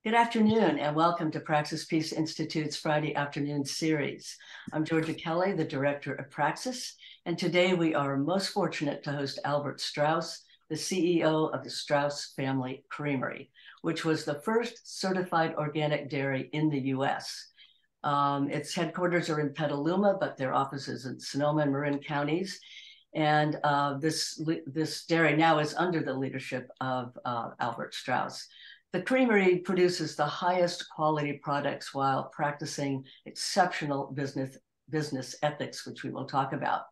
Good afternoon and welcome to Praxis Peace Institute's Friday afternoon series. I'm Georgia Kelly, the director of Praxis, and today we are most fortunate to host Albert Straus, the CEO of the Straus Family Creamery, which was the first certified organic dairy in the U.S. Its headquarters are in Petaluma, but their offices in Sonoma and Marin Counties. And this dairy now is under the leadership of Albert Straus. The creamery produces the highest quality products while practicing exceptional business ethics, which we will talk about.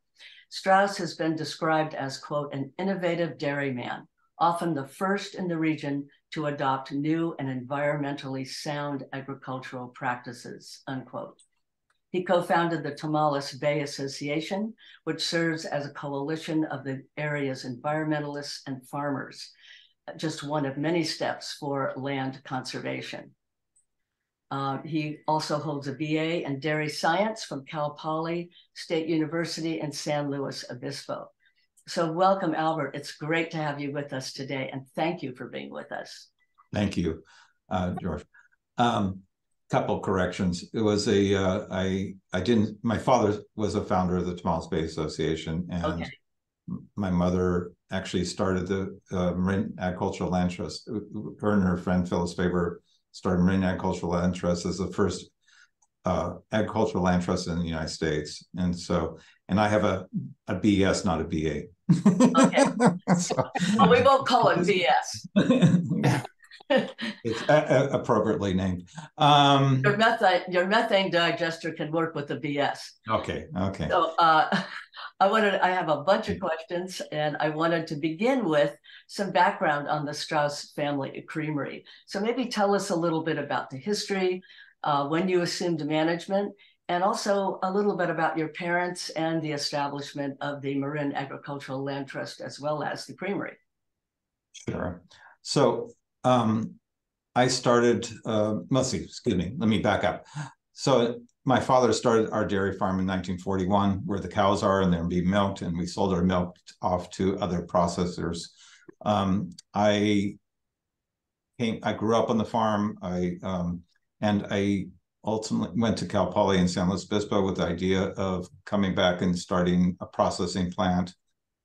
Straus has been described as, quote, an innovative dairyman, often the first in the region to adopt new and environmentally sound agricultural practices, unquote. He co-founded the Tamales Bay Association, which serves as a coalition of the area's environmentalists and farmers, just one of many steps for land conservation. He also holds a BA in dairy science from Cal Poly State University in San Luis Obispo. So welcome, Albert. It's great to have you with us today, and thank you for being with us. Thank you, George. Couple corrections. It was my father was a founder of the Tamales Bay Association, and my mother actually started the Marin Agricultural Land Trust. Her and her friend Phyllis Faber started Marin Agricultural Land Trust as the first agricultural land trust in the United States. And I have a BS, not a BA. Okay. So, well, we won't call it BS. It's appropriately named. Your methane digester can work with the BS. Okay. So I have a bunch of questions, and I wanted to begin with some background on the Straus Family Creamery. So maybe tell us a little bit about the history, when you assumed management, and also a little bit about your parents and the establishment of the Marin Agricultural Land Trust, as well as the creamery. Sure. So I started, let me back up. So my father started our dairy farm in 1941, where the cows are and they're being milked, and we sold our milk off to other processors. I grew up on the farm. And I ultimately went to Cal Poly in San Luis Obispo with the idea of coming back and starting a processing plant.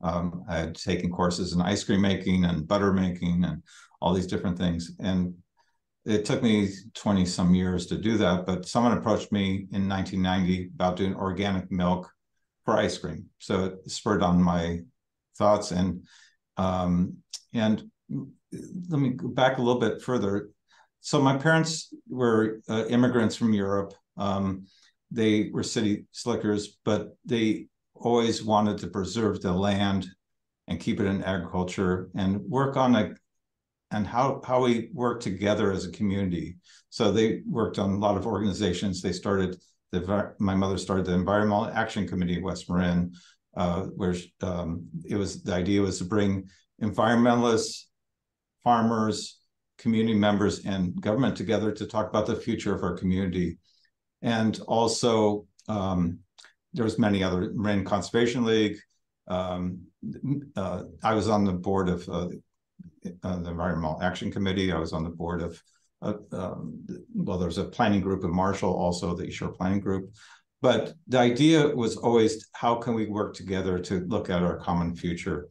I had taken courses in ice cream making and butter making and all these different things. And it took me 20 some years to do that, but someone approached me in 1990 about doing organic milk for ice cream. So it spurred on my thoughts. And let me go back a little bit further. So my parents were immigrants from Europe. They were city slickers, but they always wanted to preserve the land and keep it in agriculture and work on how we work together as a community. So they worked on a lot of organizations. They started, my mother started the Environmental Action Committee of West Marin, where the idea was to bring environmentalists, farmers, community members, and government together to talk about the future of our community. And also, there was many other, Marin Conservation League. I was on the board of the Environmental Action Committee. I was on the board of, there's a planning group in Marshall, also the East Shore Planning Group. But the idea was always, how can we work together to look at our common future?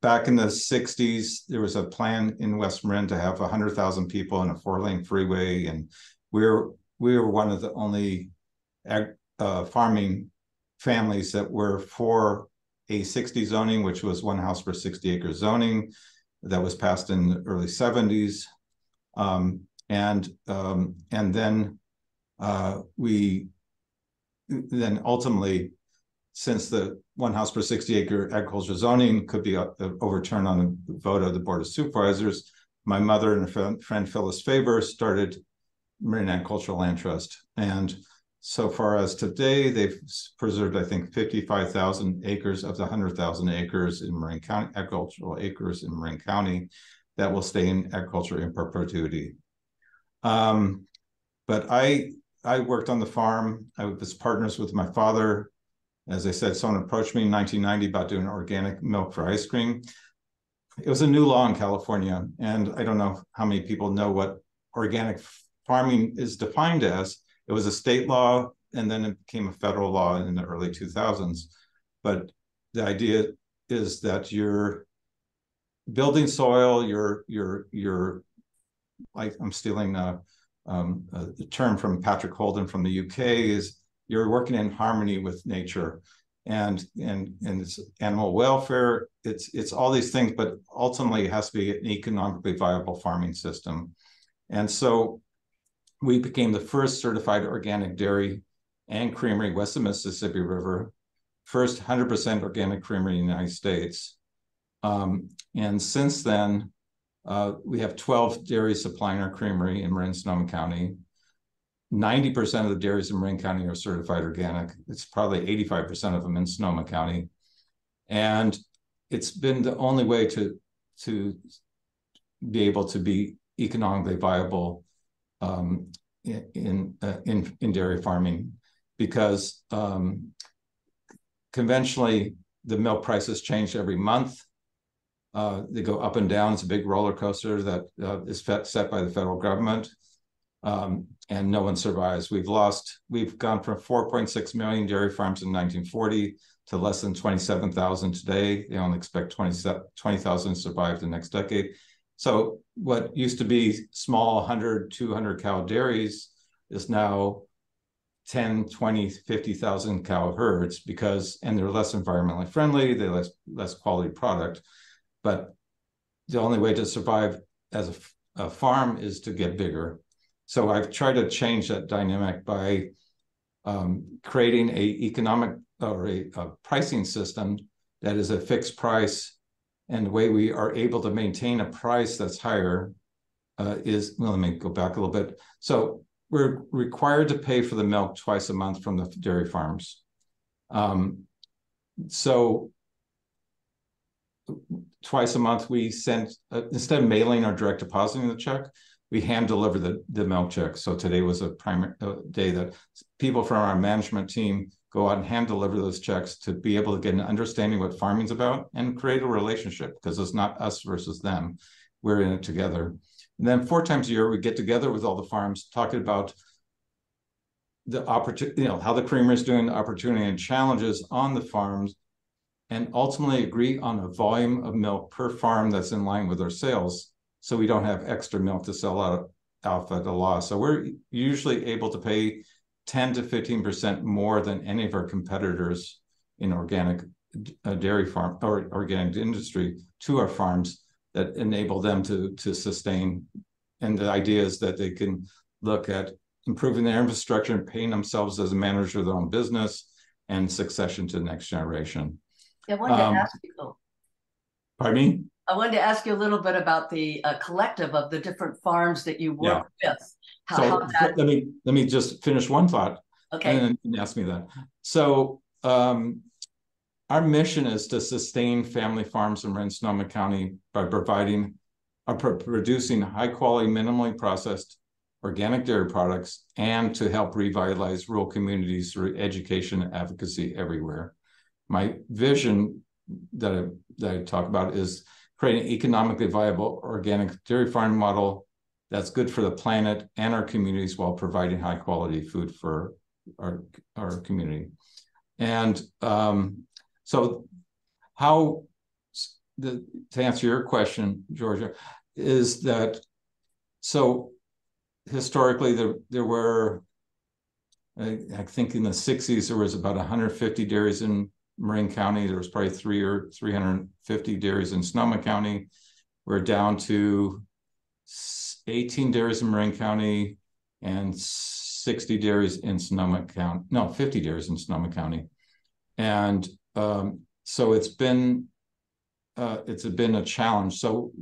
Back in the 60s, there was a plan in West Marin to have 100,000 people in a 4-lane freeway. And we were one of the only farming families that were for a 60 zoning, which was 1 house per 60 acre zoning that was passed in the early 70s. Then ultimately, since the 1 house per 60 acre agricultural zoning could be overturned on a vote of the Board of Supervisors, my mother and her friend Phyllis Faber started Marin Agricultural Land Trust. And so far as today, they've preserved, I think, 55,000 acres of the 100,000 acres in Marin County, agricultural acres in Marin County, that will stay in agriculture in perpetuity. But I worked on the farm. I was partners with my father. As I said, someone approached me in 1990 about doing organic milk for ice cream. It was a new law in California, and I don't know how many people know what organic farming is defined as. It was a state law, and then it became a federal law in the early 2000s. But the idea is that you're building soil, you're like, I'm stealing a term from Patrick Holden from the UK, is you're working in harmony with nature, and it's animal welfare, it's all these things, but ultimately it has to be an economically viable farming system. And so we became the first certified organic dairy and creamery west of the Mississippi River, first 100% organic creamery in the United States. And since then, we have 12 dairies supplying our creamery in Marin and Sonoma County. 90% of the dairies in Marin County are certified organic. It's probably 85% of them in Sonoma County. And it's been the only way to be able to be economically viable in dairy farming, because conventionally the milk prices change every month. They go up and down. It's a big roller coaster that is set by the federal government, and no one survives. We've gone from 4.6 million dairy farms in 1940 to less than 27,000 today. They only expect 20,000 to survive the next decade. So what used to be small 100, 200 cow dairies is now 10, 20, 50,000 cow herds, and they're less environmentally friendly, they're less quality product. But the only way to survive as a farm is to get bigger. So I've tried to change that dynamic by creating a economic or a pricing system that is a fixed price. And the way we are able to maintain a price that's higher is, well, let me go back a little bit. So we're required to pay for the milk twice a month from the dairy farms. So twice a month we send, instead of mailing or direct depositing the check, we hand deliver the milk check. So today was a primary day that people from our management team go out and hand deliver those checks to be able to get an understanding what farming's about and create a relationship, because it's not us versus them. We're in it together. And then 4 times a year, we get together with all the farms, talking about the opportunity, how the creamery is doing, the opportunity and challenges on the farms, and ultimately agree on a volume of milk per farm that's in line with our sales, so we don't have extra milk to sell out at a loss. So we're usually able to pay 10 to 15% more than any of our competitors in organic dairy farm or organic industry to our farms, that enable them to sustain. And the idea is that they can look at improving their infrastructure and paying themselves as a manager of their own business and succession to the next generation. I wanted to ask you. Pardon me? I wanted to ask you a little bit about the collective of the different farms that you work with. Let me just finish one thought. Okay. And then ask me that. So our mission is to sustain family farms in Marin and Sonoma County by producing high quality, minimally processed organic dairy products, and to help revitalize rural communities through education and advocacy everywhere. My vision that I talk about is creating an economically viable organic dairy farm model that's good for the planet and our communities while providing high quality food for our community. And so to answer your question, Georgia, is that, so historically there were, I think in the 60s, there was about 150 dairies in Marin County. There was probably 350 dairies in Sonoma County. We're down to 18 dairies in Marin County and 60 dairies in Sonoma County. No, 50 dairies in Sonoma County. And so it's been a challenge. So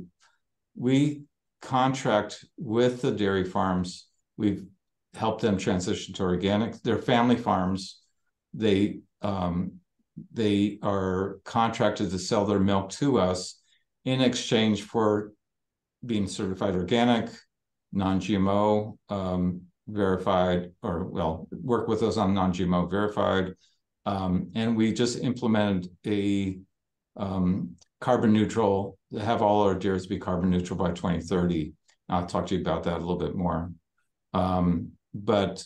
we contract with the dairy farms. We've helped them transition to organic. They're family farms. They are contracted to sell their milk to us in exchange for being certified organic, non-GMO, verified, or well, work with us on non-GMO verified. And we just implemented a carbon neutral, to have all our dairies be carbon neutral by 2030. I'll talk to you about that a little bit more. But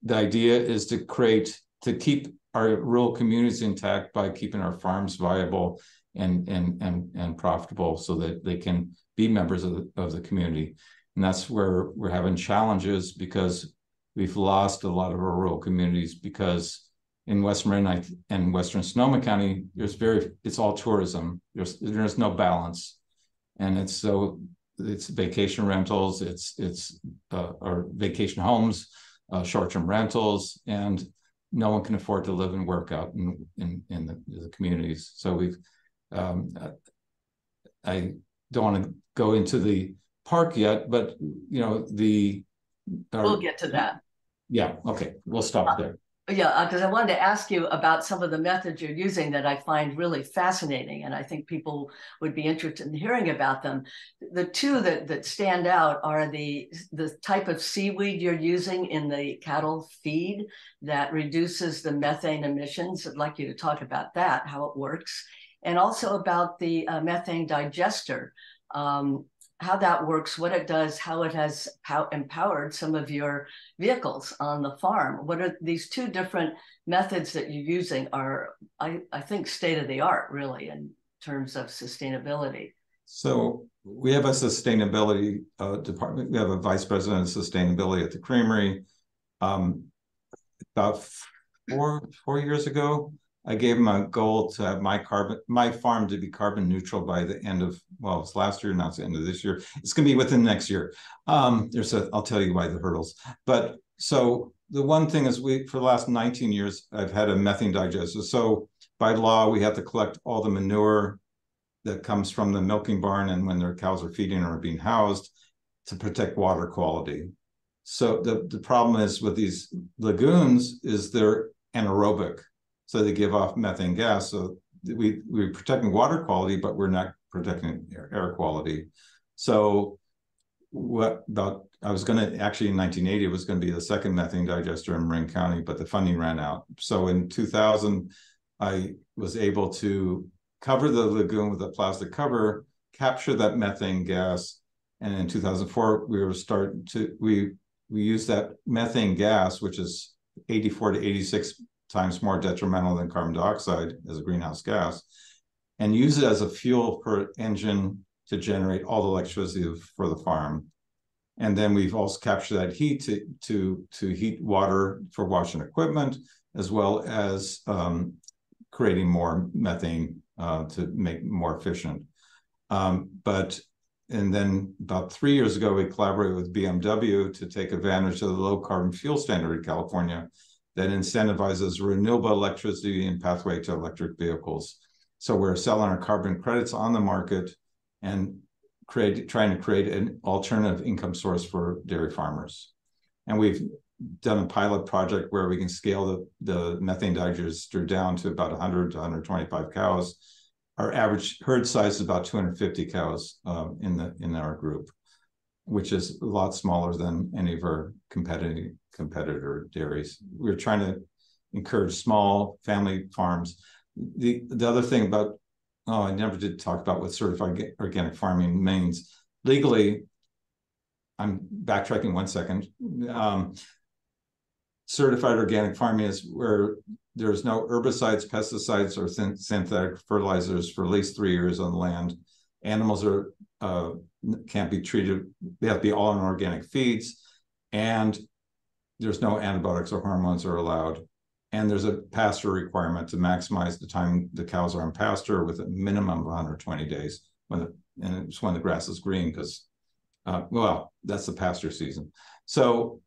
the idea is to keep our rural communities intact by keeping our farms viable and profitable, so that they can be members of the community. And that's where we're having challenges, because we've lost a lot of our rural communities, because in West Marin and Western Sonoma County, it's all tourism. There's no balance, and it's vacation rentals, or vacation homes, short-term rentals, and no one can afford to live and work out in the communities. So I don't want to go into the park yet, but we'll get to that. Yeah, okay, we'll stop there. Yeah, because I wanted to ask you about some of the methods you're using that I find really fascinating, and I think people would be interested in hearing about them. The two that stand out are the type of seaweed you're using in the cattle feed that reduces the methane emissions. I'd like you to talk about that, how it works, and also about the methane digester, how that works, what it does, how it has empowered some of your vehicles on the farm. What are these two different methods that you're using are, I think, state-of-the-art, really, in terms of sustainability. So we have a sustainability department. We have a vice president of sustainability at the creamery. About four years ago, I gave him a goal to have my farm to be carbon neutral by the end of, well, it's last year, now it's the end of this year. It's going to be within next year. I'll tell you why the hurdles. But so the one thing is, for the last 19 years, I've had a methane digester. So by law, we have to collect all the manure that comes from the milking barn and when their cows are feeding or being housed, to protect water quality. So the problem is with these lagoons is they're anaerobic. So they give off methane gas. So we're protecting water quality, but we're not protecting air quality. So I was going to, actually in 1980, it was going to be the second methane digester in Marin County, but the funding ran out. So in 2000, I was able to cover the lagoon with a plastic cover, capture that methane gas. And in 2004, we used that methane gas, which is 84 to 86 times more detrimental than carbon dioxide as a greenhouse gas, and use it as a fuel for an engine to generate all the electricity for the farm. And then we've also captured that heat to heat water for washing equipment, as well as creating more methane to make more efficient. And then about 3 years ago, we collaborated with BMW to take advantage of the low carbon fuel standard in California that incentivizes renewable electricity and pathway to electric vehicles. So we're selling our carbon credits on the market and trying to create an alternative income source for dairy farmers. And we've done a pilot project where we can scale the methane digester down to about 100 to 125 cows. Our average herd size is about 250 cows in our group, which is a lot smaller than any of our competitor dairies. We're trying to encourage small family farms. The other thing about, I never did talk about what certified organic farming means. Legally, I'm backtracking 1 second. Certified organic farming is where there's no herbicides, pesticides, or synthetic fertilizers for at least 3 years on the land. Animals can't be treated, they have to be all in organic feeds, and there's no antibiotics or hormones are allowed. And there's a pasture requirement to maximize the time the cows are on pasture with a minimum of 120 days, and it's when the grass is green, because, well, that's the pasture season. So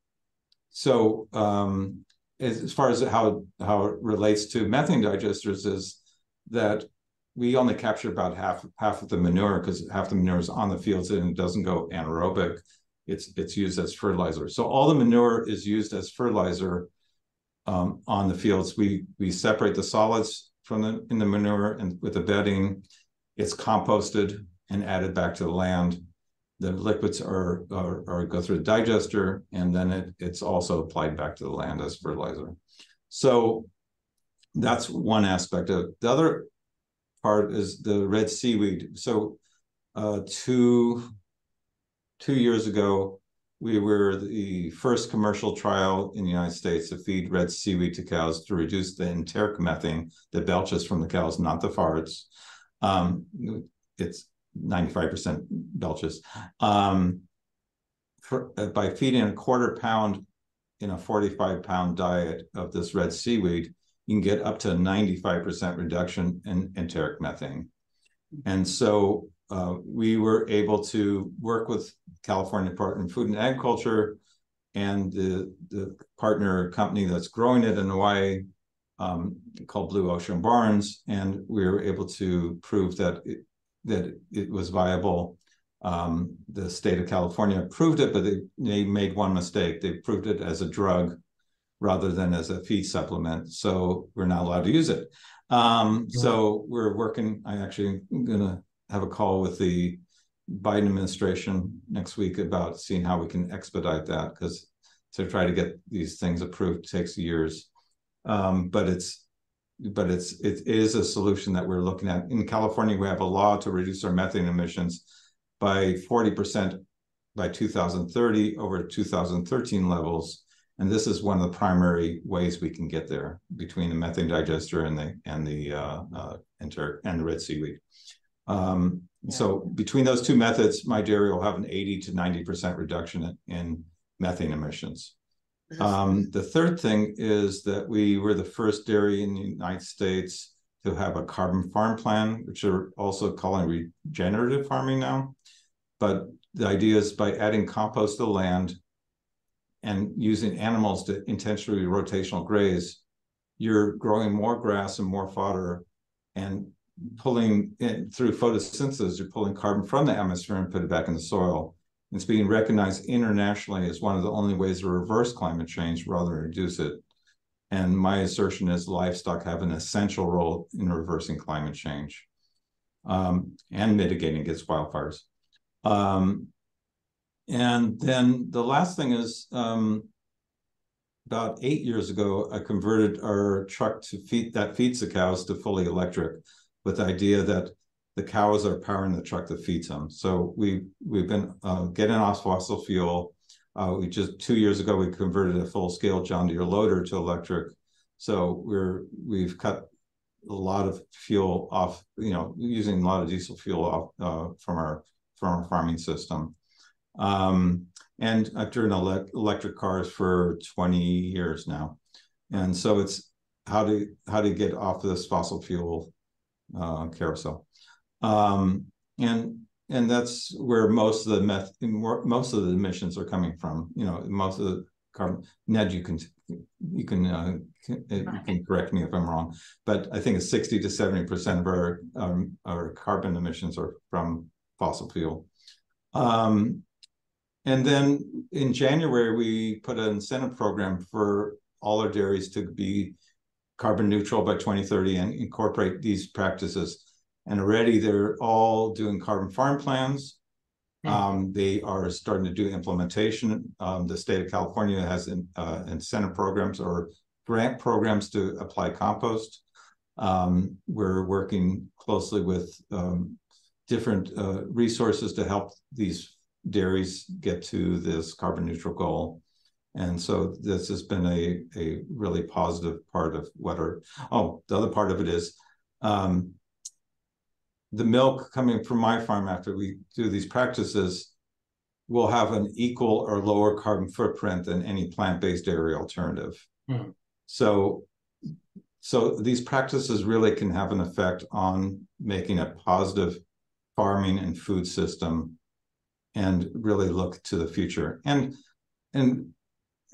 as far as how it relates to methane digesters is that we only capture about half of the manure, because half the manure is on the fields and it doesn't go anaerobic. It's used as fertilizer. So all the manure is used as fertilizer on the fields. We separate the solids in the manure, and with the bedding, it's composted and added back to the land. The liquids go through the digester, and then it's also applied back to the land as fertilizer. So that's one aspect of it. The other part is the red seaweed. So two 2 years ago, we were the first commercial trial in the United States to feed red seaweed to cows to reduce the enteric methane that belches from the cows, not the farts. It's 95% belches. By feeding a 1/4 pound in a 45-pound diet of this red seaweed, you can get up to a 95% reduction in enteric methane. And so we were able to work with California Department of Food and Agriculture and the partner company that's growing it in Hawaii, called Blue Ocean Barns, and we were able to prove that it was viable. The state of California approved it, but they made one mistake. They approved it as a drug rather than as a feed supplement. So we're not allowed to use it. So we're working, I actually am gonna have a call with the Biden administration next week about seeing how we can expedite that, because to try to get these things approved takes years. But it is a solution that we're looking at. In California, we have a law to reduce our methane emissions by 40% by 2030 over 2013 levels. And this is one of the primary ways we can get there, between the methane digester and the red seaweed. So between those two methods, my dairy will have an 80 to 90% reduction in methane emissions. The third thing is that we were the first dairy in the United States to have a carbon farm plan, which are also calling regenerative farming now. But the idea is by adding compost to land and using animals to intentionally rotational graze, you're growing more grass and more fodder, and pulling in through photosynthesis, you're pulling carbon from the atmosphere and put it back in the soil. It's being recognized internationally as one of the only ways to reverse climate change rather than reduce it. And my assertion is livestock have an essential role in reversing climate change and mitigating against wildfires. And then the last thing is, about 8 years ago, I converted our truck that feeds the cows to fully electric, with the idea that the cows are powering the truck that feeds them. So we've been getting off fossil fuel. We just 2 years ago, we converted a full-scale John Deere loader to electric. So we've cut a lot of fuel off, using a lot of diesel fuel off from our farming system. And I've driven electric cars for 20 years now. And so it's how to get off this fossil fuel carousel. And that's where most of the emissions are coming from. Most of the carbon. Ned, you can correct me if I'm wrong, but I think it's 60 to 70% of our carbon emissions are from fossil fuel. And then in January, we put an incentive program for all our dairies to be carbon neutral by 2030 and incorporate these practices. And already they're all doing carbon farm plans. They are starting to do implementation. The state of California has incentive programs or grant programs to apply compost. We're working closely with different resources to help these dairies get to this carbon neutral goal. And so this has been a really positive part of the other part of it is the milk coming from my farm after we do these practices will have an equal or lower carbon footprint than any plant-based dairy alternative. So these practices really can have an effect on making a positive farming and food system and really look to the future. And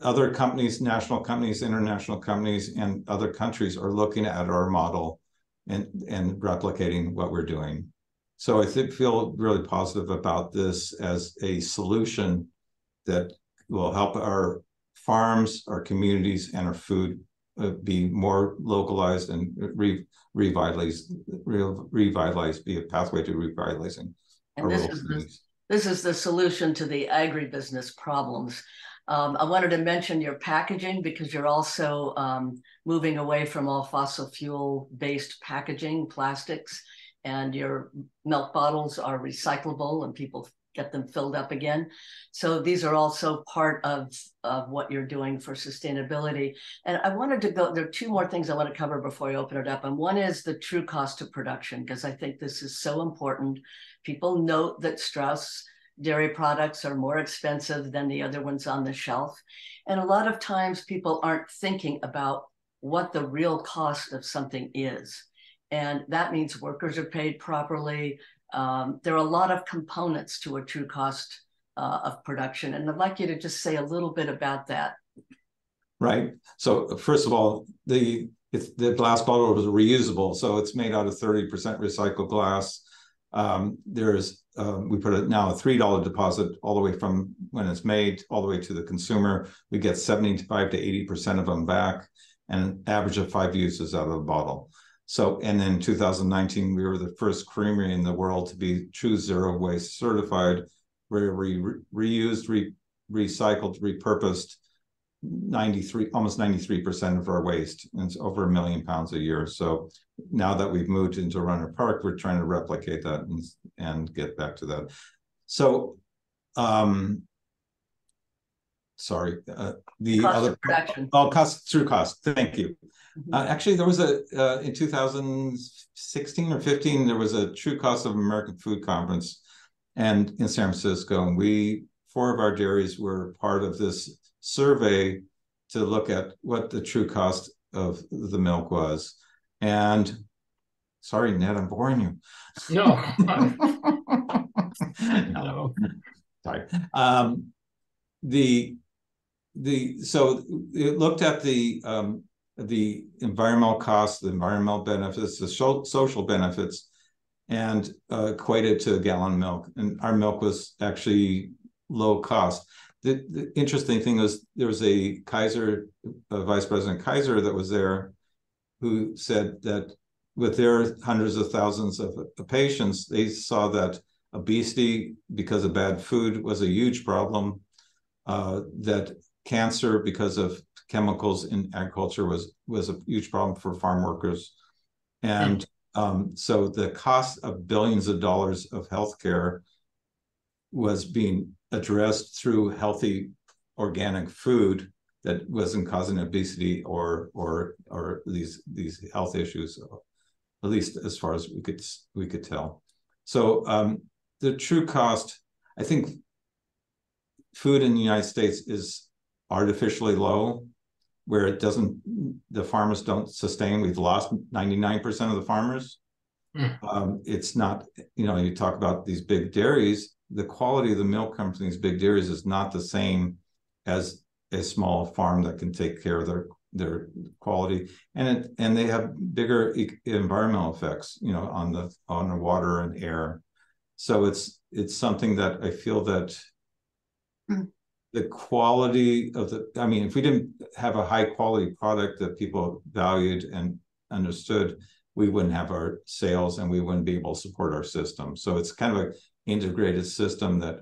other companies, national companies, international companies, and other countries are looking at our model and replicating what we're doing. So I feel really positive about this as a solution that will help our farms, our communities, and our food be more localized and revitalized, be a pathway to revitalizing our rural communities. This is the solution to the agribusiness problems. I wanted to mention your packaging because you're also moving away from all fossil fuel-based packaging, plastics, and your milk bottles are recyclable and people get them filled up again. So these are also part of what you're doing for sustainability. And I wanted to go, there are two more things I want to cover before I open it up. And one is the true cost of production, because I think this is so important. People note that Straus dairy products are more expensive than the other ones on the shelf. And a lot of times people aren't thinking about what the real cost of something is. And that means workers are paid properly. There are a lot of components to a true cost of production. And I'd like you to just say a little bit about that. Right. So first of all, the glass bottle was reusable. So it's made out of 30% recycled glass. We put now a $3 deposit all the way from when it's made all the way to the consumer. We get 75 to 80% of them back, and an average of 5 uses out of the bottle. So, and then in 2019, we were the first creamery in the world to be true zero waste certified, where we reused, recycled, repurposed almost 93% of our waste, and it's over 1 million pounds a year. So now that we've moved into Runner Park, we're trying to replicate that and get back to that. So, sorry, the cost other of production. True cost. Thank you. Actually, there was in 2016 or 15, there was a True Cost of American Food conference, and in San Francisco, and 4 of our dairies were part of this survey to look at what the true cost of the milk was. And sorry, Ned, I'm boring you. No. No. Sorry. So it looked at the environmental costs, the environmental benefits, the social benefits, and equated to a gallon of milk. And our milk was actually low cost. The interesting thing was there was a Vice President Kaiser that was there, who said that with their hundreds of thousands of patients, they saw that obesity because of bad food was a huge problem, that cancer because of chemicals in agriculture was a huge problem for farm workers. And so the cost of billions of dollars of healthcare was being addressed through healthy organic food that wasn't causing obesity or these health issues, at least as far as we could tell. So the true cost, I think food in the United States is artificially low, where the farmers don't sustain. We've lost 99% of the farmers. It's not, you talk about these big dairies, the quality of the milk coming from these big dairies is not the same as a small farm that can take care of their quality, and they have bigger environmental effects, on the water and air. So it's something that I feel that the quality of if we didn't have a high quality product that people valued and understood, we wouldn't have our sales and we wouldn't be able to support our system. So it's kind of an integrated system that,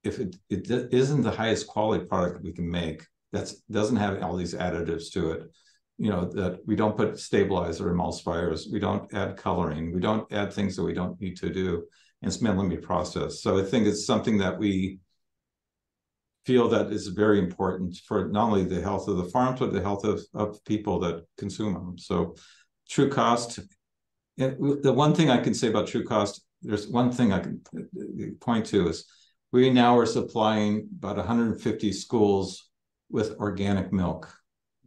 if it isn't the highest quality product we can make, that doesn't have all these additives to it, that we don't put stabilizer emulsifiers, we don't add coloring, we don't add things that we don't need to do, and it's minimally processed. So I think it's something that we feel that is very important for not only the health of the farm, but the health of people that consume them. So true cost, the one thing I can say about true cost, there's one thing I can point to is we now are supplying about 150 schools with organic milk.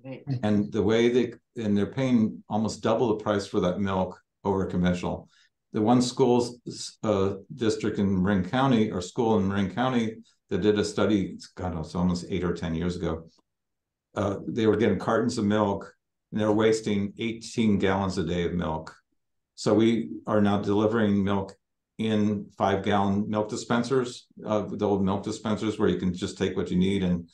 Right. And the way they're paying almost double the price for that milk over conventional. The one district in Marin County, or school in Marin County, that did a study, it's almost 8 or 10 years ago. They were getting cartons of milk, and they were wasting 18 gallons a day of milk. So we are now delivering milk in 5-gallon milk dispensers, the old milk dispensers where you can just take what you need, and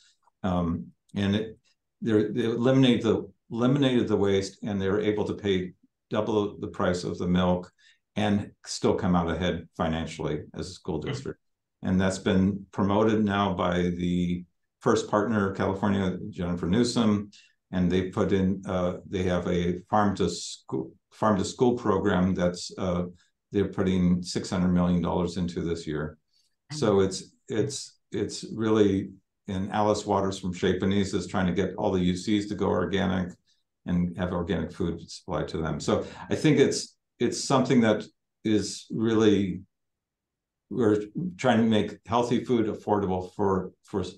they eliminated the waste, and they were able to pay double the price of the milk and still come out ahead financially as a school district. And that's been promoted now by the first partner of California, Jennifer Newsom, and they put in, they have a farm to school program they're putting $600 million into this year. So it's really, and Alice Waters from Chez Panisse is trying to get all the UCs to go organic and have organic food supplied to them. So I think it's something that is really, we're trying to make healthy food affordable for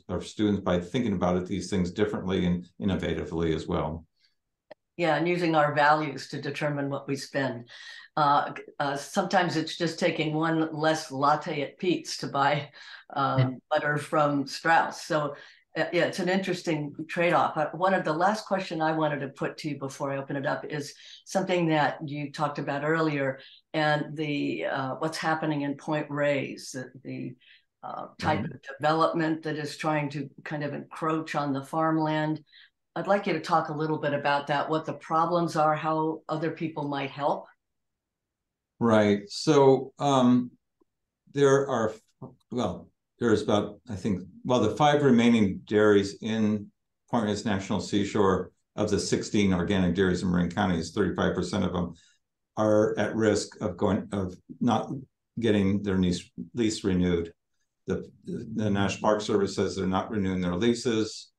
our students by thinking about these things differently and innovatively as well. Yeah, and using our values to determine what we spend. Sometimes it's just taking one less latte at Pete's to buy butter from Straus. So yeah, it's an interesting trade-off. One of the last question I wanted to put to you before I open it up is something that you talked about earlier, and the what's happening in Point Reyes, the type of development that is trying to kind of encroach on the farmland. I'd like you to talk a little bit about that, what the problems are, how other people might help. Right. So there are, well, there's about, I think, well, the 5 remaining dairies in Point Reyes National Seashore, of the 16 organic dairies in Marin Counties, 35% of them are at risk of not getting their lease renewed. The National Park Service says they're not renewing their leases.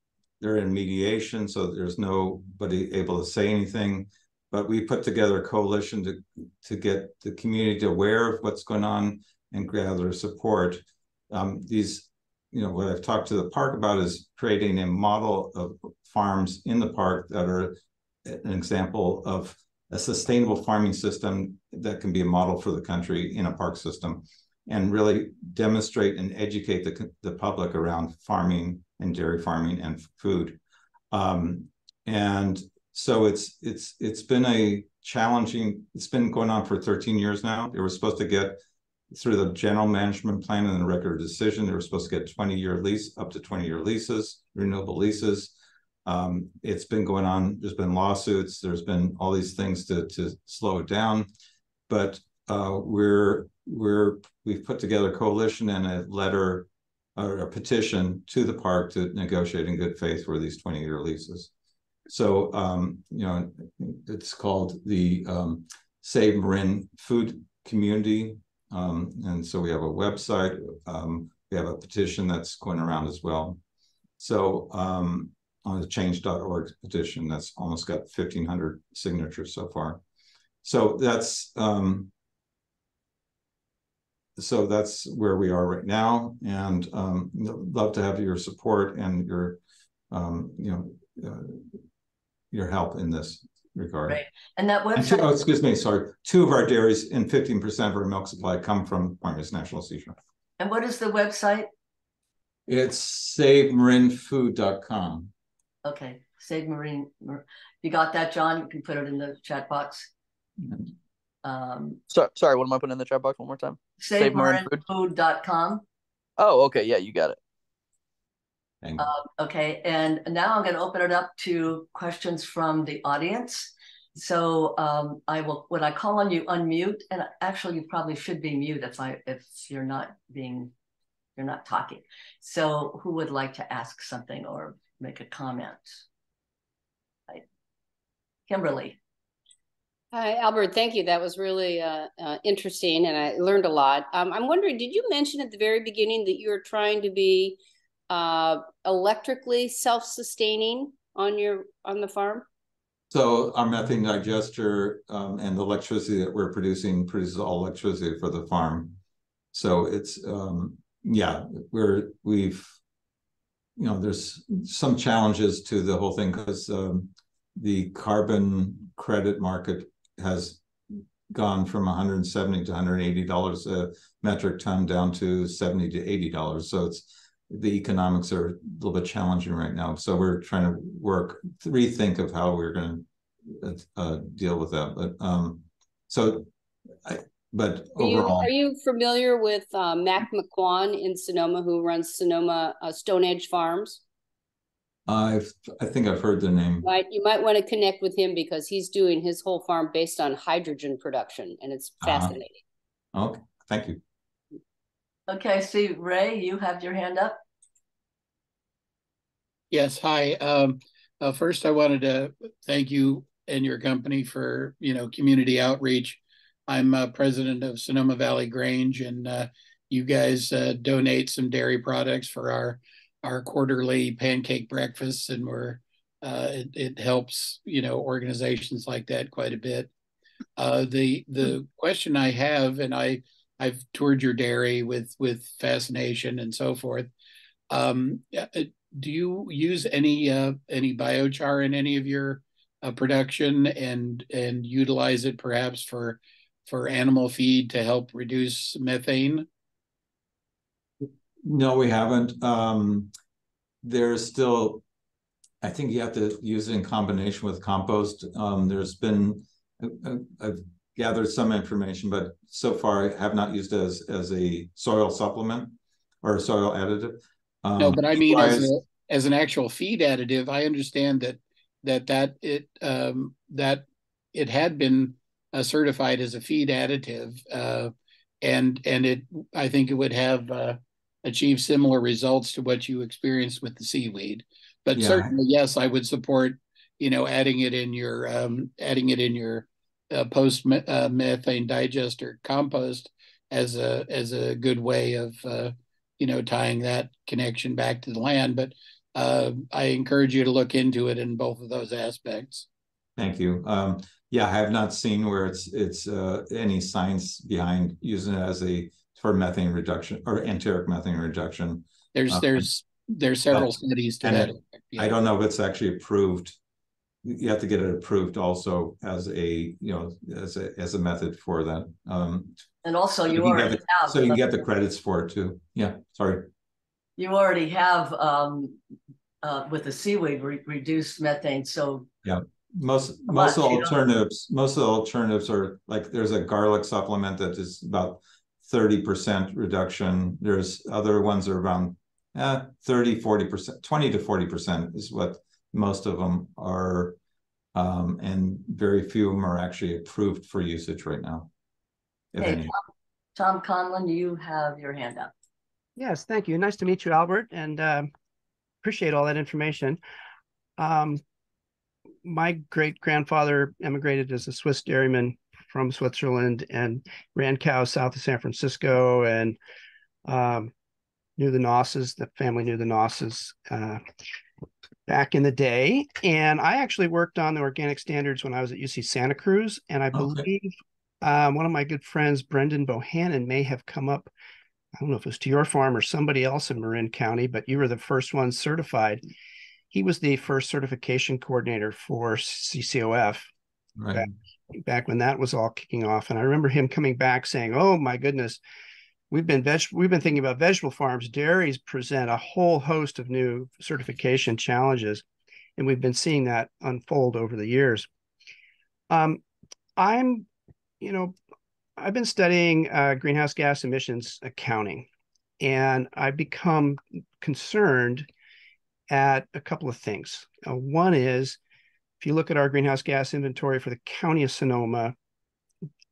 They're in mediation, so there's nobody able to say anything. But we put together a coalition to get the community aware of what's going on and gather support. What I've talked to the park about is creating a model of farms in the park that are an example of a sustainable farming system that can be a model for the country in a park system, and really demonstrate and educate the public around farming and dairy farming and food. And so it's been a challenging, it's been going on for 13 years now. They were supposed to get through the general management plan and the record of decision, they were supposed to get 20-year lease, up to 20-year leases, renewable leases. It's been going on, there's been lawsuits, there's been all these things to slow it down. But we've put together a coalition and a letter or a petition to the park to negotiate in good faith for these 20-year leases. So, it's called the Save Marin Food Community. And so we have a website, we have a petition that's going around as well. So on the change.org petition, that's almost got 1,500 signatures so far. So that's where we are right now, and love to have your support and your help in this regard. Right. And that website. Excuse me, sorry. 2 of our dairies and 15% of our milk supply come from Point Reyes National Seashore. And what is the website? It's savemarinfood.com. Okay, Save Marin. You got that, John? You can put it in the chat box. Sorry, what am I putting in the chat box one more time? SaveMarinFood.com. Oh, okay, yeah, you got it. Okay, and now I'm going to open it up to questions from the audience. So when I call on you, unmute, and actually you probably should be mute if you're not talking. So who would like to ask something or make a comment? Right. Kimberly. Hi, Albert. Thank you. That was really interesting, and I learned a lot. I'm wondering, did you mention at the very beginning that you were trying to be electrically self-sustaining on the farm? So our methane digester and the electricity that we're produces all electricity for the farm. So it's there's some challenges to the whole thing because the carbon credit market has gone from $170 to $180 a metric ton down to $70 to $80. So the economics are a little bit challenging right now. So we're trying to rethink of how we're going to deal with that. But overall, are you familiar with Mac McQuan in Sonoma, who runs Sonoma Stone Edge Farms? I think I've heard the name. Right, you might want to connect with him because he's doing his whole farm based on hydrogen production, and it's fascinating. Okay, thank you. Okay, see, Ray, you have your hand up. Yes, hi. First, I wanted to thank you and your company for community outreach. I'm president of Sonoma Valley Grange, and you guys donate some dairy products for our quarterly pancake breakfasts, and it helps organizations like that quite a bit. The question I have, and I've toured your dairy with fascination and so forth. Do you use any biochar in any of your production, and utilize it perhaps for animal feed to help reduce methane? No, we haven't. There's still, I think you have to use it in combination with compost. There's been, I've gathered some information, but so far I have not used it as a soil supplement or a soil additive. No, but I mean, as an actual feed additive, I understand that it had been certified as a feed additive, and I think it would have achieved similar results to what you experienced with the seaweed. But certainly, yes, I would support adding it in your post methane digester compost as a good way of tying that connection back to the land. But I encourage you to look into it in both of those aspects. Thank you. Yeah, I have not seen where it's any science behind using it for methane reduction or enteric methane reduction. There's several studies to that. Yeah. I don't know if it's actually approved. You have to get it approved also as a method for that. And also you already have. So you get the credits for it too. Yeah, sorry. You already have with the seaweed reduced methane. So yeah, most of the alternatives are like, there's a garlic supplement that is about 30% reduction. There's other ones that are around 30, 40%, 20 to 40% is what most of them are. And very few of them are actually approved for usage right now. Hey, Tom Conlon, you have your hand up. Yes, thank you. Nice to meet you, Albert, and appreciate all that information. My great-grandfather emigrated as a Swiss dairyman from Switzerland and ran cows south of San Francisco, and knew the Nosses. The family knew the Nosses back in the day. And I actually worked on the organic standards when I was at UC Santa Cruz, and I believe one of my good friends, Brendan Bohannon, may have come up, I don't know if it was to your farm or somebody else in Marin County, but you were the first one certified. He was the first certification coordinator for CCOF back when that was all kicking off. And I remember him coming back saying, "Oh my goodness, we've been thinking about vegetable farms. Dairies present a whole host of new certification challenges, and we've been seeing that unfold over the years." I've been studying greenhouse gas emissions accounting, and I've become concerned at a couple of things. One is, if you look at our greenhouse gas inventory for the county of Sonoma,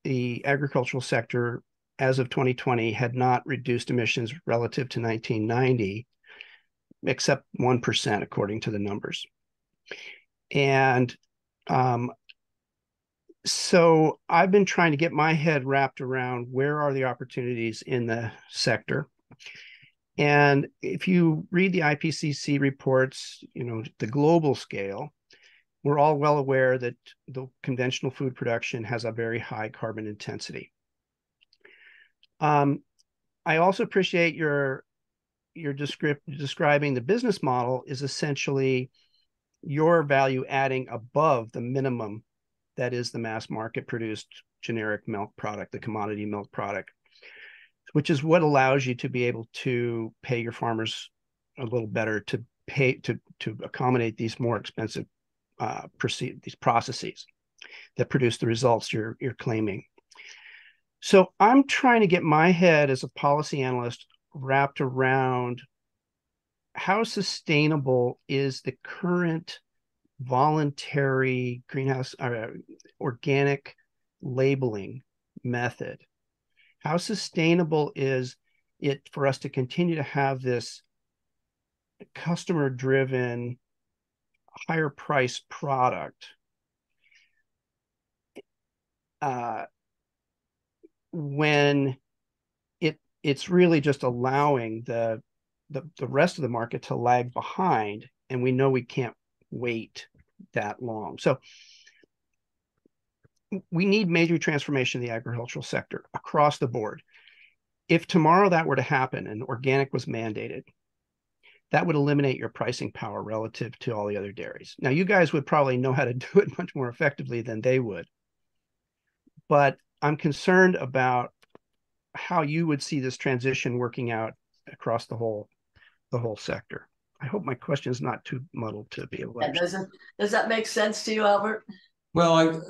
the agricultural sector as of 2020 had not reduced emissions relative to 1990, except 1% according to the numbers. And so I've been trying to get my head wrapped around where are the opportunities in the sector. And if you read the IPCC reports, the global scale, we're all well aware that the conventional food production has a very high carbon intensity. I also appreciate your describing the business model is essentially your value adding above the minimum that is the mass market produced generic milk product, the commodity milk product, which is what allows you to be able to pay your farmers a little better to accommodate these more expensive these processes that produce the results you're claiming. So I'm trying to get my head as a policy analyst wrapped around how sustainable is the current voluntary greenhouse organic labeling method. How sustainable is it for us to continue to have this customer-driven, higher priced product when it's really just allowing the rest of the market to lag behind, and we know we can't wait that long. So we need major transformation in the agricultural sector across the board. If tomorrow that were to happen and organic was mandated, that would eliminate your pricing power relative to all the other dairies. Now, you guys would probably know how to do it much more effectively than they would. But I'm concerned about how you would see this transition working out across the whole sector. I hope my question is not too muddled to be able to understand. Does that make sense to you, Albert? Well,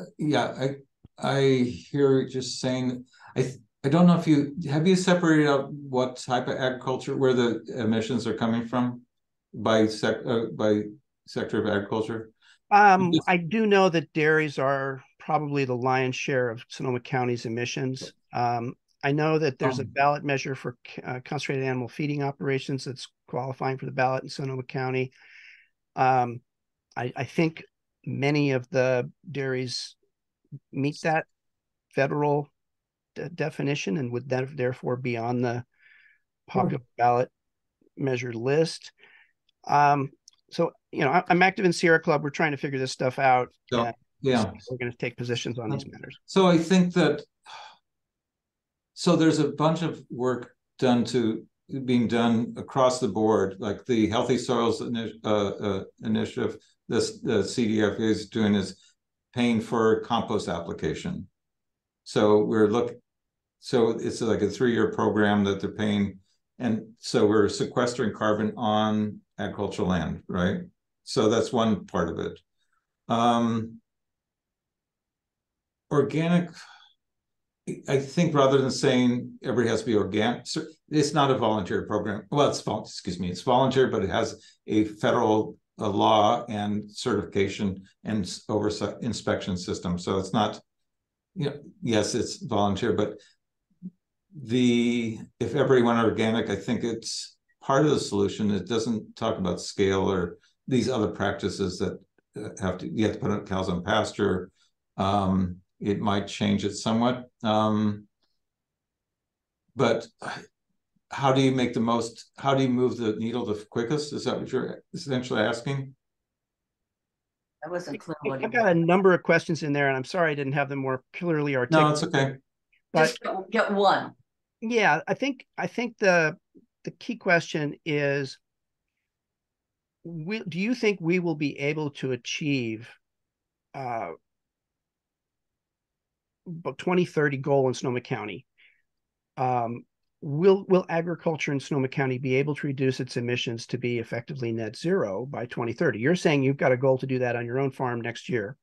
I hear you just saying. I don't know if have you separated out what type of agriculture, where the emissions are coming from by sector of agriculture? I do know that dairies are probably the lion's share of Sonoma County's emissions. I know that there's a ballot measure for concentrated animal feeding operations that's qualifying for the ballot in Sonoma County. I think many of the dairies meet that federal definition and would therefore be on the popular ballot measure list. So, I'm active in Sierra Club. We're trying to figure this stuff out. So, we're going to take positions on these matters. So I think that, there's a bunch of work being done across the board, like the Healthy Soils Initiative. The CDFA is doing is paying for compost application. So it's like a 3-year program that they're paying. And so we're sequestering carbon on agricultural land, right? So that's one part of it. Organic, I think rather than saying everybody has to be organic, it's not a voluntary program. Well, it's voluntary, but it has a federal law and certification and oversight inspection system. So it's not, yes, it's volunteer, but if everybody went organic, I think it's part of the solution. It doesn't talk about scale or these other practices that you have to put cows on pasture. It might change it somewhat. But how do you move the needle the quickest? Is that what you're essentially asking? I wasn't clear. I've got a number of questions in there, and I'm sorry I didn't have them more clearly articulated. No, it's okay. Just get one. Yeah, I think the key question is, do you think we will be able to achieve about 2030 goal in Sonoma County? Will agriculture in Sonoma County be able to reduce its emissions to be effectively net zero by 2030? You're saying you've got a goal to do that on your own farm next year.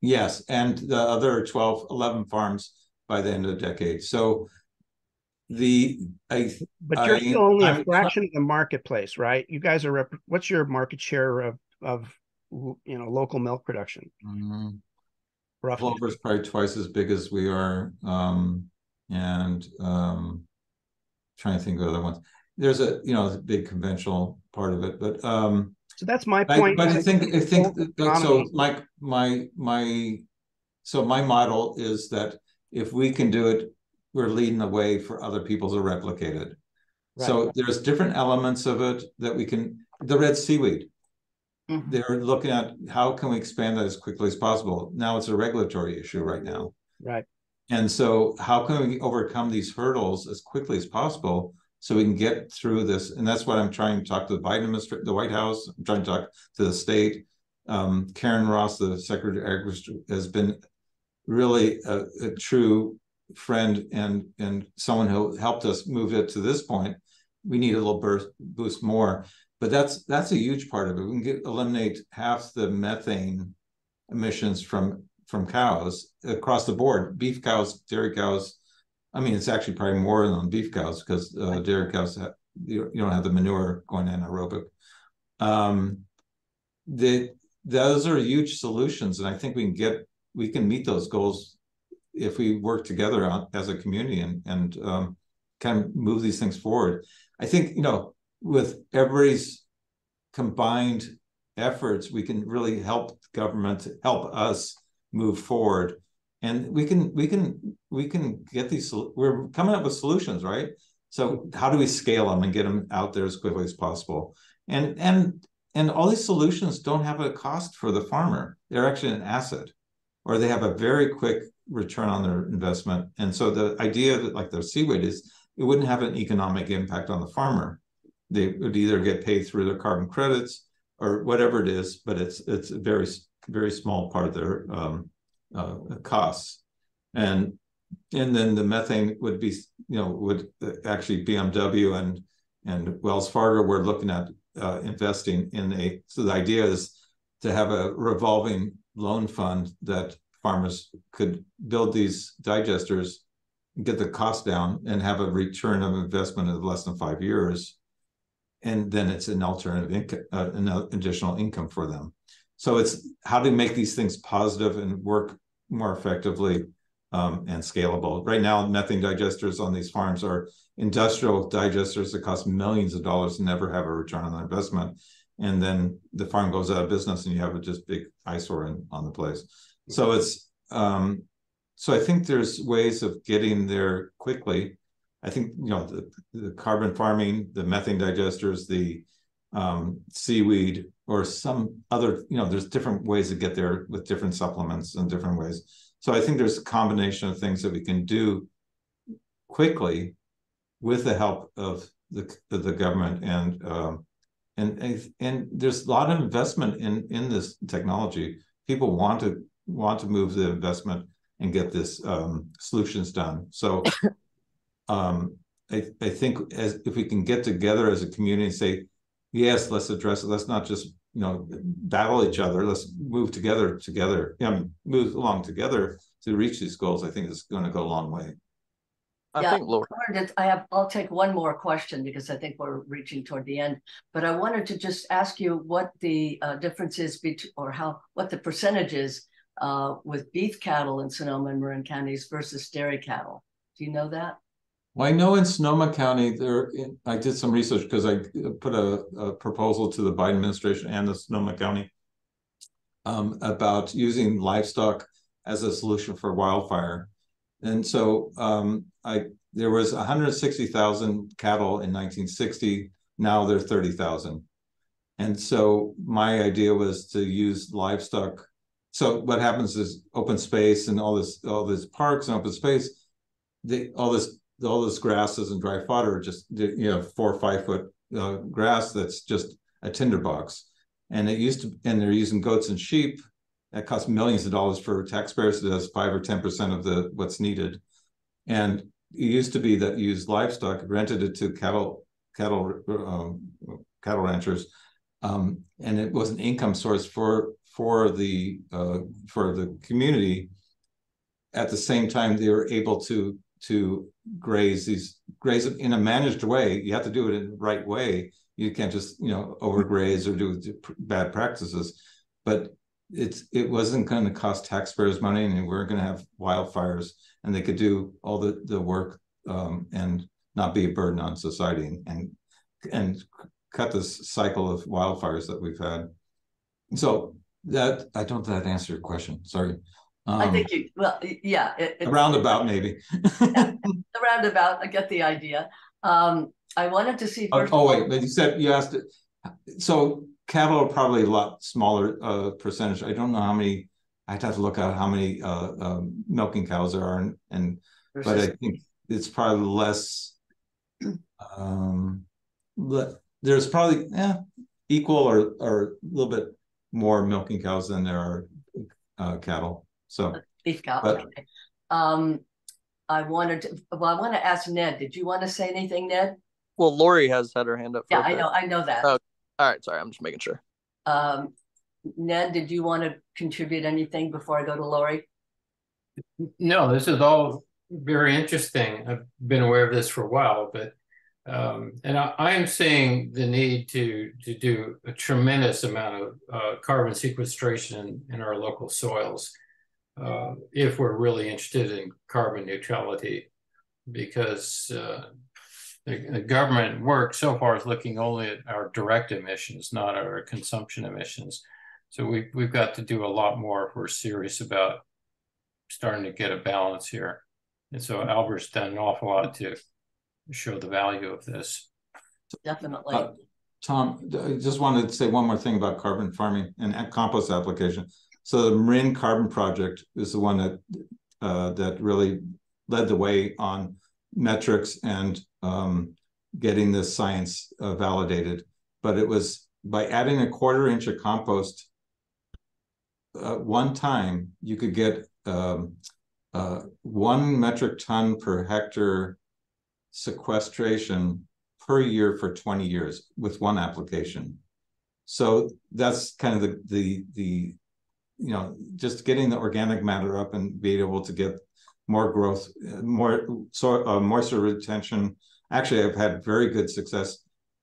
Yes, and the other 11 farms by the end of the decade. So but you're still only a fraction of the marketplace, right? You guys are what's your market share of local milk production? Roughly. Clover's probably twice as big as we are, and trying to think of other ones. There's a big conventional part of it, but so that's my point. But I think so. My model is that if we can do it, we're leading the way for other people to replicate it. Right. So there's different elements of it that we can. The red seaweed. Mm-hmm. They're looking at how can we expand that as quickly as possible. Now it's a regulatory issue right now. Right. And so how can we overcome these hurdles as quickly as possible so we can get through this? And that's what I'm trying to talk to the Biden administration, the White House. I'm trying to talk to the state. Karen Ross, the Secretary of Agriculture, has been really a true friend and someone who helped us move it to this point. We need a little boost more. But that's a huge part of it. We can eliminate half the methane emissions from cows across the board. Beef cows, dairy cows. I mean, it's actually probably more than beef cows because dairy cows you don't have the manure going anaerobic. Those are huge solutions, and I think we can meet those goals if we work together as a community and kind of move these things forward. I think with everybody's combined efforts, we can really help government help us move forward. And we can get these, we're coming up with solutions, right? So how do we scale them and get them out there as quickly as possible? And all these solutions don't have a cost for the farmer. They're actually an asset, or they have a very quick return on their investment. And so the idea that, like the seaweed, is it wouldn't have an economic impact on the farmer. They would either get paid through their carbon credits or whatever it is, but it's a very, very small part of their costs. And then the methane would be, would actually BMW and Wells Fargo were looking at investing in so the idea is to have a revolving loan fund that farmers could build these digesters, get the cost down, and have a return of investment of less than 5 years. And then it's an alternative income, an additional income for them. So it's how to make these things positive and work more effectively and scalable. Right now, methane digesters on these farms are industrial digesters that cost millions of dollars and never have a return on their investment. And then the farm goes out of business and you have a just big eyesore on the place. So it's, so I think there's ways of getting there quickly. I think, the carbon farming, the methane digesters, the seaweed, or some other, there's different ways to get there with different supplements and different ways. So I think there's a combination of things that we can do quickly with the help of the government, and there's a lot of investment in this technology. People want to move the investment and get this solutions done. So I think if we can get together as a community and say, yes, let's address it. Let's not just battle each other. Let's move together, move along together to reach these goals. I think it's going to go a long way. I'll take one more question because I think we're reaching toward the end. But I wanted to just ask you what the difference is what the percentage is with beef cattle in Sonoma and Marin counties versus dairy cattle. Do you know that? Well, I know in Sonoma County, I did some research because I put a proposal to the Biden administration and the Sonoma County about using livestock as a solution for wildfire. And so there was 160,000 cattle in 1960. Now there are 30,000. And so my idea was to use livestock. So what happens is open space and all these parks and open space, all this grasses and dry fodder are just 4 or 5 foot grass that's just a tinderbox. And they're using goats and sheep. That costs millions of dollars for taxpayers. It does 5 or 10% of what's needed. And it used to be that you used livestock, rented it to cattle ranchers, and it was an income source for the community. At the same time, they were able to graze in a managed way. You have to do it in the right way. You can't just overgraze or do bad practices. But it wasn't going to cost taxpayers money, and we weren't going to have wildfires, and they could do all the work and not be a burden on society and cut this cycle of wildfires that we've had. So I don't know if that answered your question. Sorry. I think a roundabout maybe. Yeah, a roundabout. I get the idea. I wanted to see. Wait, but you asked it. So cattle are probably a lot smaller percentage. I don't know how many. I'd have to look at how many milking cows there are, but I think it's probably less. There's probably equal or a little bit more milking cows than there are cattle. So beef cow. Okay. I want to ask Ned. Did you want to say anything, Ned? Well, Lori has had her hand up. Yeah, I know that. Oh, all right, sorry, I'm just making sure. Ned, did you want to contribute anything before I go to Lori? No, this is all very interesting. I've been aware of this for a while, but and I am seeing the need to do a tremendous amount of carbon sequestration in our local soils if we're really interested in carbon neutrality, because the government work so far is looking only at our direct emissions, not our consumption emissions. So we've got to do a lot more if we're serious about starting to get a balance here. And so Albert's done an awful lot to show the value of this. Definitely. Tom, I just wanted to say one more thing about carbon farming and compost application. So the Marin Carbon Project is the one that that really led the way on metrics and getting this science validated. But it was by adding 1/4 inch of compost one time, you could get 1 metric ton per hectare sequestration per year for 20 years with one application. So that's kind of the just getting the organic matter up and being able to get more growth, more moisture retention. Actually, I've had very good success.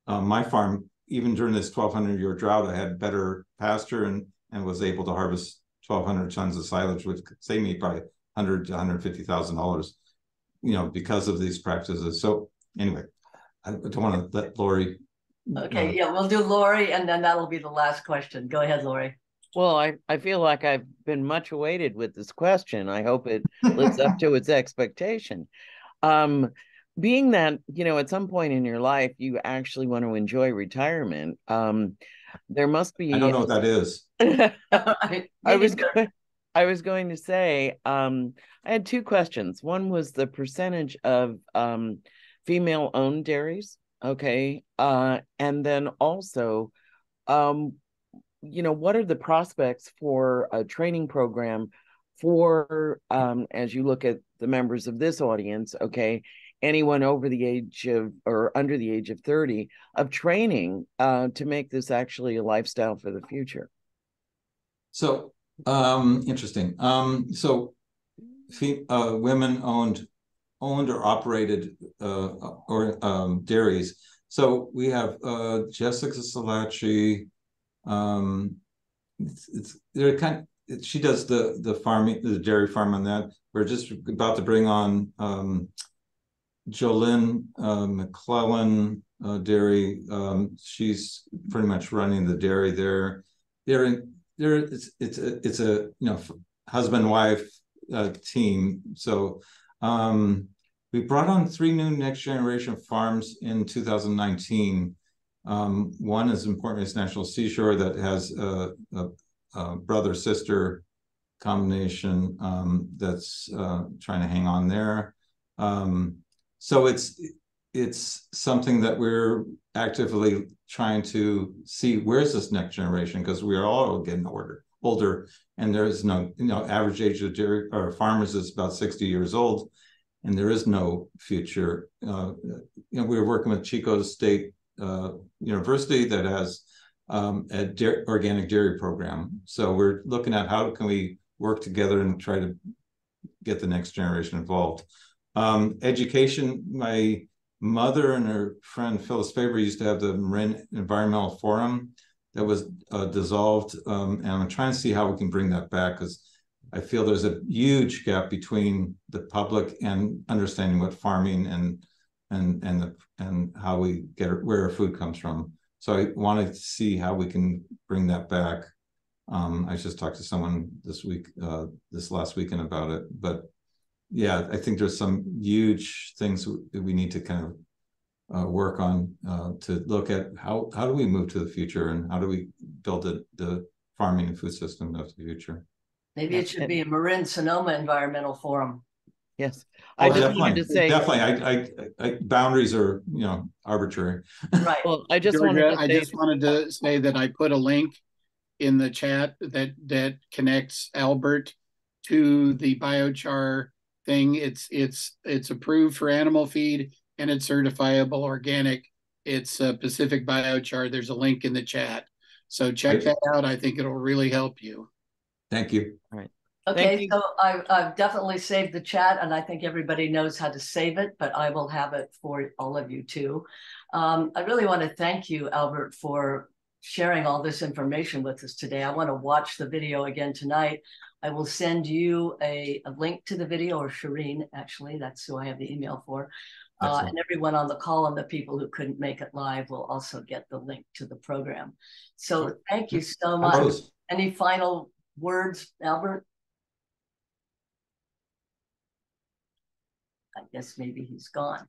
My farm, even during this 1,200-year drought, I had better pasture and was able to harvest 1,200 tons of silage, which could save me probably $100,000 to $150,000, because of these practices. So anyway, I don't want to let Lori. Okay, yeah, we'll do Lori, and then that'll be the last question. Go ahead, Lori. Well, I feel like I've been much awaited with this question. I hope it lives up to its expectation. Being that, at some point in your life, you actually want to enjoy retirement, there must be... I don't know what that is. I was going to say, I had 2 questions. One was the percentage of female-owned dairies, okay? And then also, what are the prospects for a training program for, as you look at the members of this audience, okay, anyone over the age of, or under the age of 30, of training to make this actually a lifestyle for the future? So, interesting. So women owned or operated dairies. So we have Jessica Salachi. She does the farming, the dairy farm on that. We're just about to bring on Jolynn McClellan dairy. She's pretty much running the dairy there. It's a husband wife team. So we brought on 3 new next generation farms in 2019. One is important, is National Seashore, that has a brother-sister combination that's trying to hang on there. So it's something that we're actively trying to see, where's this next generation, because we are all getting older, and there is no, average age of dairy or farmers is about 60 years old, and there is no future. We were working with Chico State University that has organic dairy program. So we're looking at how can we work together and try to get the next generation involved. Education, my mother and her friend Phyllis Faber used to have the Marin Environmental Forum that was dissolved, and I'm trying to see how we can bring that back, because I feel there's a huge gap between the public and understanding what farming and how we get where our food comes from. So I wanted to see how we can bring that back. I just talked to someone this last weekend about it, but yeah, I think there's some huge things that we need to kind of work on to look at how do we move to the future, and how do we build the farming and food system of the future. Maybe it should be a Marin Sonoma Environmental Forum. Yes, I just wanted to say definitely. Boundaries are arbitrary. Right. Well, I just wanted to say that I put a link in the chat that connects Albert to the biochar thing. It's approved for animal feed, and it's certifiable organic. It's Pacific Biochar. There's a link in the chat, so check that out. I think it'll really help you. Thank you. All right. Okay, so I've definitely saved the chat, and I think everybody knows how to save it, but I will have it for all of you too. I really want to thank you, Albert, for sharing all this information with us today. I want to watch the video again tonight. I will send you a link to the video, or Shireen, actually, that's who I have the email for. And everyone on the call and the people who couldn't make it live will also get the link to the program. So thank you so much. Any final words, Albert? I guess maybe he's gone.